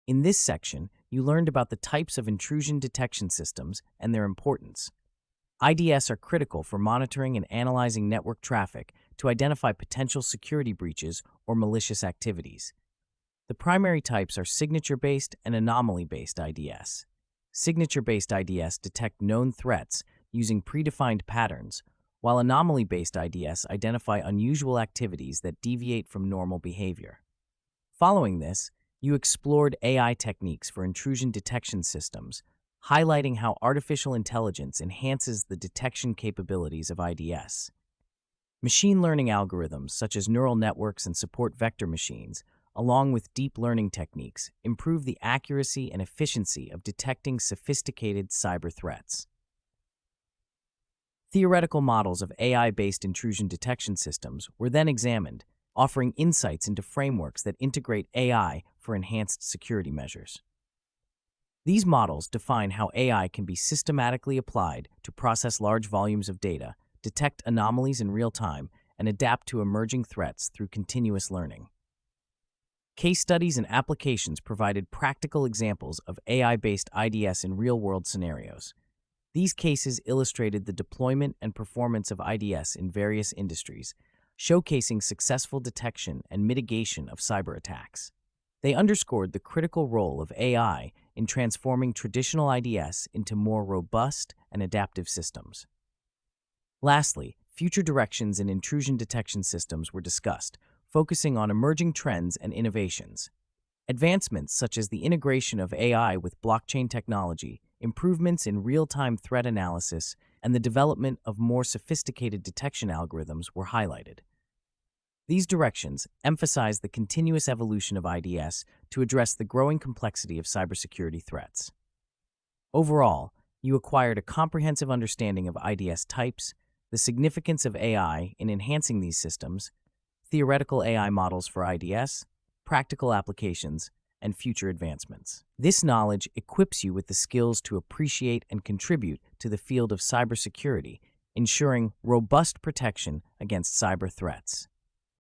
In this section, you learned about the types of intrusion detection systems and their importance. IDS are critical for monitoring and analyzing network traffic to identify potential security breaches or malicious activities. The primary types are signature-based and anomaly-based IDS. Signature-based IDS detect known threats using predefined patterns, while anomaly-based IDS identify unusual activities that deviate from normal behavior. Following this, you explored AI techniques for intrusion detection systems, highlighting how artificial intelligence enhances the detection capabilities of IDS. Machine learning algorithms such as neural networks and support vector machines, along with deep learning techniques, improve the accuracy and efficiency of detecting sophisticated cyber threats. Theoretical models of AI-based intrusion detection systems were then examined, offering insights into frameworks that integrate AI for enhanced security measures. These models define how AI can be systematically applied to process large volumes of data, detect anomalies in real time, and adapt to emerging threats through continuous learning. Case studies and applications provided practical examples of AI-based IDS in real-world scenarios. These cases illustrated the deployment and performance of IDS in various industries, showcasing successful detection and mitigation of cyber attacks. They underscored the critical role of AI in transforming traditional IDS into more robust and adaptive systems. Lastly, future directions in intrusion detection systems were discussed, focusing on emerging trends and innovations. Advancements such as the integration of AI with blockchain technology, improvements in real-time threat analysis, and the development of more sophisticated detection algorithms were highlighted. These directions emphasize the continuous evolution of IDS to address the growing complexity of cybersecurity threats. Overall, you acquired a comprehensive understanding of IDS types, the significance of AI in enhancing these systems, theoretical AI models for IDS, practical applications, and future advancements. This knowledge equips you with the skills to appreciate and contribute to the field of cybersecurity, ensuring robust protection against cyber threats.